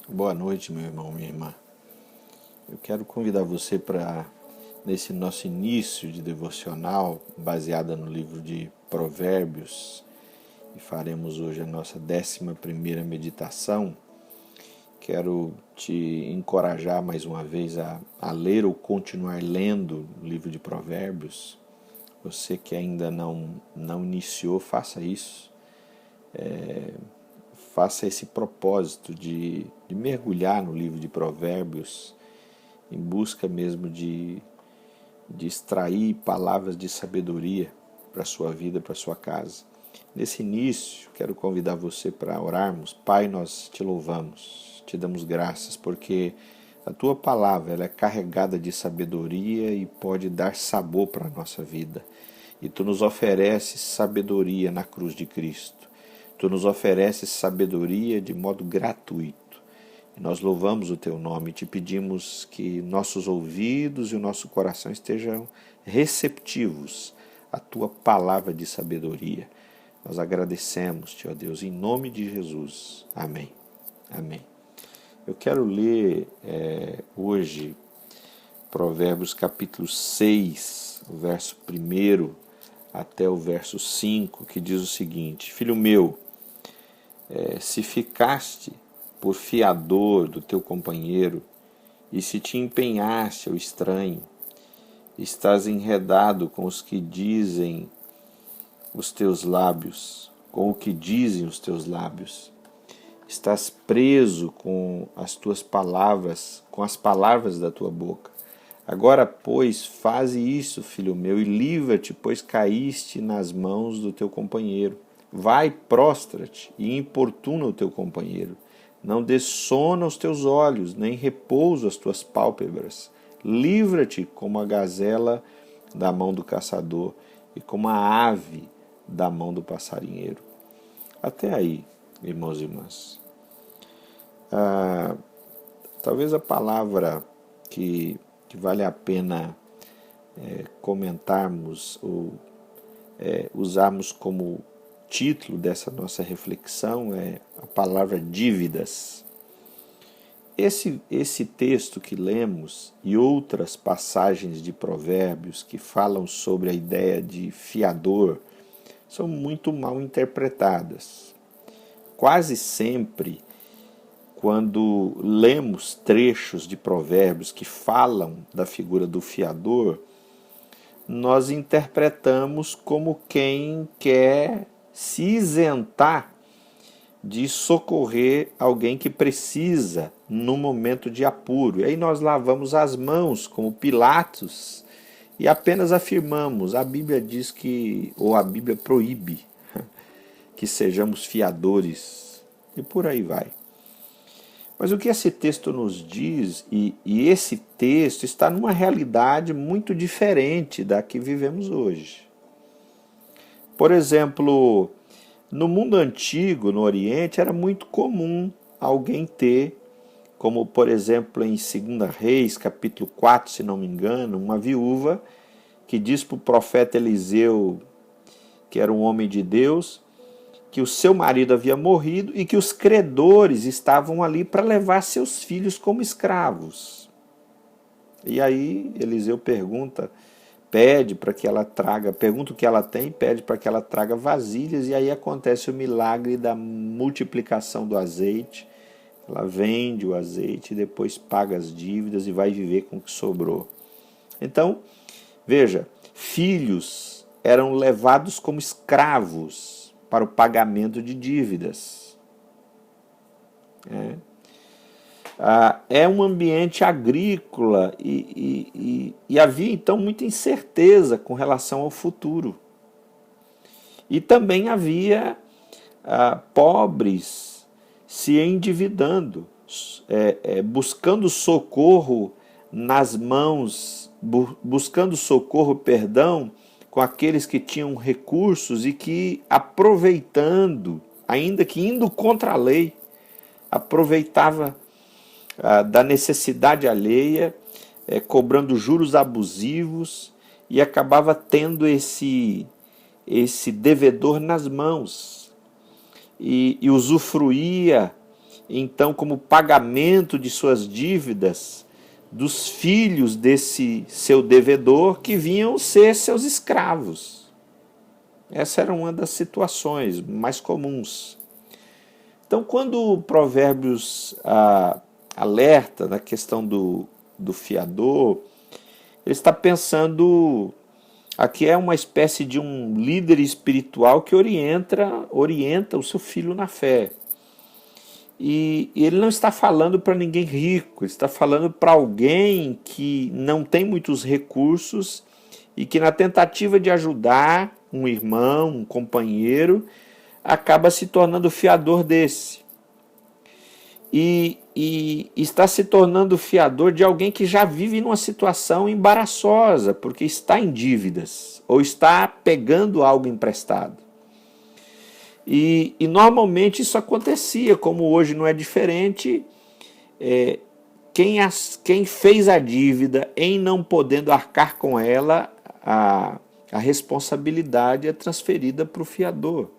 Boa noite, meu irmão, minha irmã. Eu quero convidar você para, nesse nosso início de devocional, baseada no livro de Provérbios, e faremos hoje a nossa 11ª meditação. Quero te encorajar mais uma vez a ler ou continuar lendo o livro de Provérbios. Você que ainda não iniciou, faça isso. Faça esse propósito de mergulhar no livro de Provérbios em busca mesmo de extrair palavras de sabedoria para a sua vida, para a sua casa. Nesse início, quero convidar você para orarmos. Pai, nós te louvamos, te damos graças, porque a tua palavra ela é carregada de sabedoria e pode dar sabor para a nossa vida. E tu nos ofereces sabedoria na cruz de Cristo. Tu nos ofereces sabedoria de modo gratuito. E nós louvamos o teu nome e te pedimos que nossos ouvidos e o nosso coração estejam receptivos à tua palavra de sabedoria. Nós agradecemos-te, ó Deus, em nome de Jesus. Amém. Amém. Eu quero ler hoje Provérbios capítulo 6, o verso 1 até o verso 5, que diz o seguinte: Filho meu, se ficaste por fiador do teu companheiro, e se te empenhaste ao estranho, estás enredado com os que dizem os teus lábios, com o que dizem os teus lábios. Estás preso com as tuas palavras, com as palavras da tua boca. Agora, pois, faze isso, filho meu, e livra-te, pois caíste nas mãos do teu companheiro. Vai, prostra-te e importuna o teu companheiro. Não dê sono aos teus olhos, nem repouso às tuas pálpebras. Livra-te como a gazela da mão do caçador e como a ave da mão do passarinheiro. Até aí, irmãos e irmãs. Talvez a palavra que vale a pena comentarmos ou usarmos como título dessa nossa reflexão é a palavra dívidas. Esse texto que lemos e outras passagens de Provérbios que falam sobre a ideia de fiador são muito mal interpretadas. Quase sempre, quando lemos trechos de Provérbios que falam da figura do fiador, nós interpretamos como quem quer se isentar de socorrer alguém que precisa no momento de apuro. E aí nós lavamos as mãos como Pilatos e apenas afirmamos: a Bíblia diz que, ou a Bíblia proíbe que sejamos fiadores, e por aí vai. Mas o que esse texto nos diz, e esse texto está numa realidade muito diferente da que vivemos hoje. Por exemplo, no mundo antigo, no Oriente, era muito comum alguém ter, como por exemplo em 2 Reis, capítulo 4, se não me engano, uma viúva que diz para o profeta Eliseu, que era um homem de Deus, que o seu marido havia morrido e que os credores estavam ali para levar seus filhos como escravos. E aí Eliseu pede para que ela traga, pergunta o que ela tem, pede para que ela traga vasilhas, e aí acontece o milagre da multiplicação do azeite. Ela vende o azeite e depois paga as dívidas e vai viver com o que sobrou. Então, veja, filhos eram levados como escravos para o pagamento de dívidas. É um ambiente agrícola e havia então muita incerteza com relação ao futuro. E também havia pobres se endividando, buscando socorro nas mãos, buscando socorro, com aqueles que tinham recursos e que aproveitando, ainda que indo contra a lei, aproveitava da necessidade alheia, cobrando juros abusivos, e acabava tendo esse devedor nas mãos e usufruía então, como pagamento de suas dívidas, dos filhos desse seu devedor que vinham ser seus escravos. Essa era uma das situações mais comuns. Então, quando o Provérbios alerta na questão do fiador, ele está pensando, aqui é uma espécie de um líder espiritual que orienta o seu filho na fé. E ele não está falando para ninguém rico, ele está falando para alguém que não tem muitos recursos e que, na tentativa de ajudar um irmão, um companheiro, acaba se tornando fiador desse. E está se tornando fiador de alguém que já vive numa situação embaraçosa, porque está em dívidas ou está pegando algo emprestado. E normalmente isso acontecia, como hoje não é diferente. Quem fez a dívida em não podendo arcar com ela, a responsabilidade é transferida para o fiador.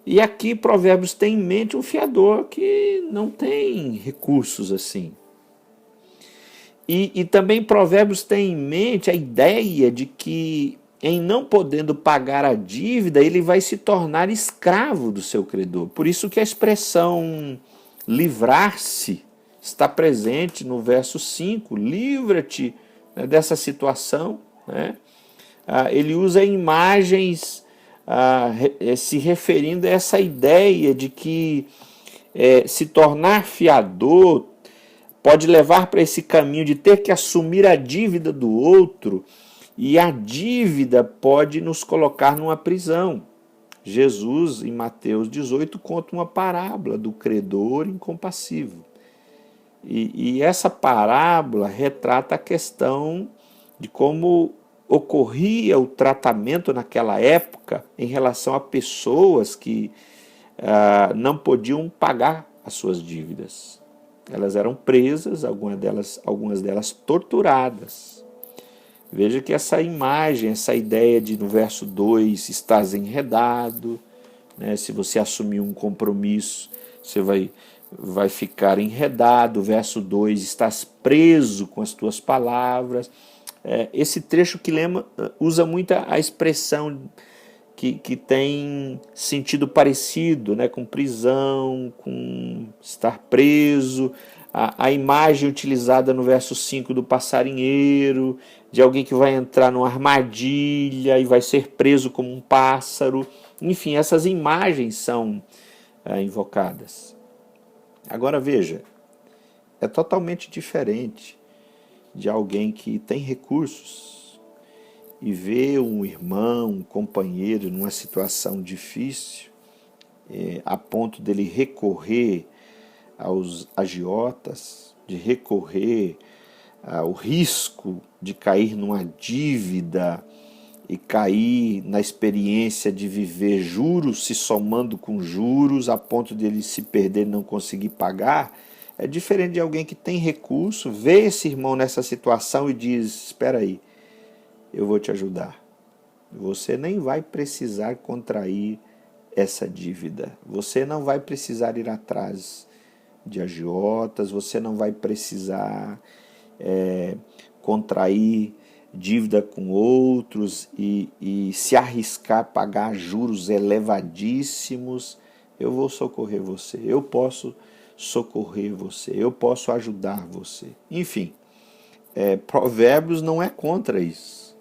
E aqui Provérbios tem em mente um fiador que não tem recursos assim. E também Provérbios tem em mente a ideia de que, em não podendo pagar a dívida, ele vai se tornar escravo do seu credor. Por isso que a expressão livrar-se está presente no verso 5. Livra-te, né, dessa situação. Né? Ele usa imagens se referindo a essa ideia de que se tornar fiador pode levar para esse caminho de ter que assumir a dívida do outro, e a dívida pode nos colocar numa prisão. Jesus, em Mateus 18, conta uma parábola do credor incompassivo. E essa parábola retrata a questão de como ocorria o tratamento naquela época em relação a pessoas que não podiam pagar as suas dívidas. Elas eram presas, algumas delas torturadas. Veja que essa imagem, essa ideia de no verso 2, estás enredado, né? Se você assumir um compromisso, você vai ficar enredado. Verso 2, estás preso com as tuas palavras. Esse trecho que Lema usa muito a expressão que tem sentido parecido, né, com prisão, com estar preso. A imagem utilizada no verso 5 do passarinheiro, de alguém que vai entrar numa armadilha e vai ser preso como um pássaro. Enfim, essas imagens são invocadas. Agora veja, é totalmente diferente de alguém que tem recursos e vê um irmão, um companheiro numa situação difícil, a ponto dele recorrer aos agiotas, de recorrer ao risco de cair numa dívida e cair na experiência de viver juros se somando com juros, a ponto de ele se perder e não conseguir pagar. É diferente de alguém que tem recurso, vê esse irmão nessa situação e diz: espera aí, eu vou te ajudar. Você nem vai precisar contrair essa dívida. Você não vai precisar ir atrás de agiotas, você não vai precisar contrair dívida com outros e se arriscar a pagar juros elevadíssimos. Eu vou socorrer você, eu posso socorrer você, eu posso ajudar você. Enfim, Provérbios não é contra isso,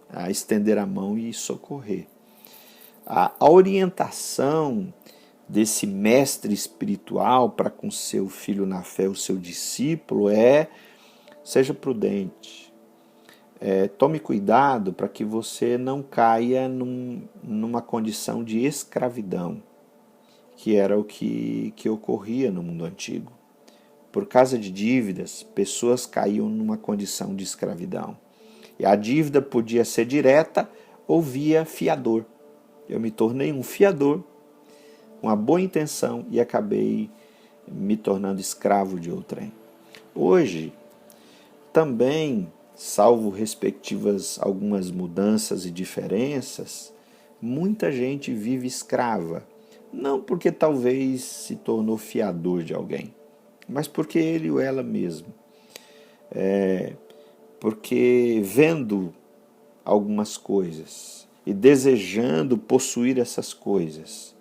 a estender a mão e socorrer. A orientação desse mestre espiritual para com seu filho na fé, o seu discípulo, seja prudente, tome cuidado para que você não caia numa condição de escravidão, que era o que ocorria no mundo antigo. Por causa de dívidas, pessoas caíam numa condição de escravidão. E a dívida podia ser direta ou via fiador. Eu me tornei um fiador com a boa intenção e acabei me tornando escravo de outrem. Hoje, também, salvo respectivas algumas mudanças e diferenças, muita gente vive escrava. Não porque talvez se tornou fiador de alguém, mas porque ele ou ela mesmo. Porque vendo algumas coisas e desejando possuir essas coisas,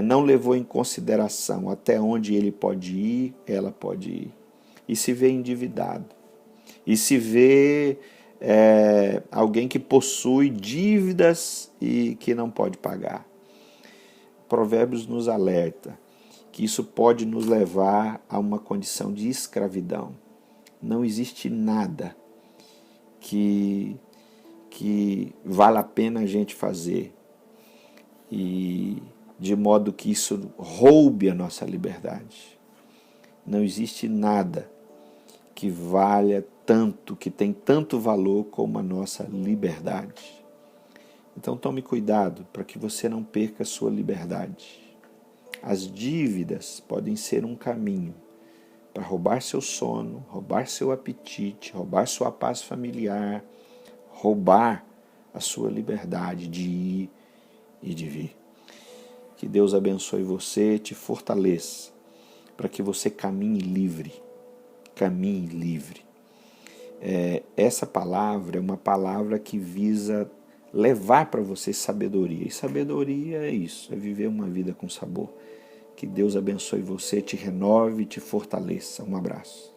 não levou em consideração até onde ele pode ir, ela pode ir, e se vê endividado, e se vê alguém que possui dívidas e que não pode pagar. Provérbios nos alerta que isso pode nos levar a uma condição de escravidão. Não existe nada que vale a pena a gente fazer, e de modo que isso roube a nossa liberdade. Não existe nada que valha tanto, que tem tanto valor como a nossa liberdade. Então tome cuidado para que você não perca a sua liberdade. As dívidas podem ser um caminho para roubar seu sono, roubar seu apetite, roubar sua paz familiar, roubar a sua liberdade de ir e de vir. Que Deus abençoe você, te fortaleça, para que você caminhe livre. Caminhe livre. Essa palavra é uma palavra que visa levar para você sabedoria. E sabedoria é isso, é viver uma vida com sabor. Que Deus abençoe você, te renove e te fortaleça. Um abraço.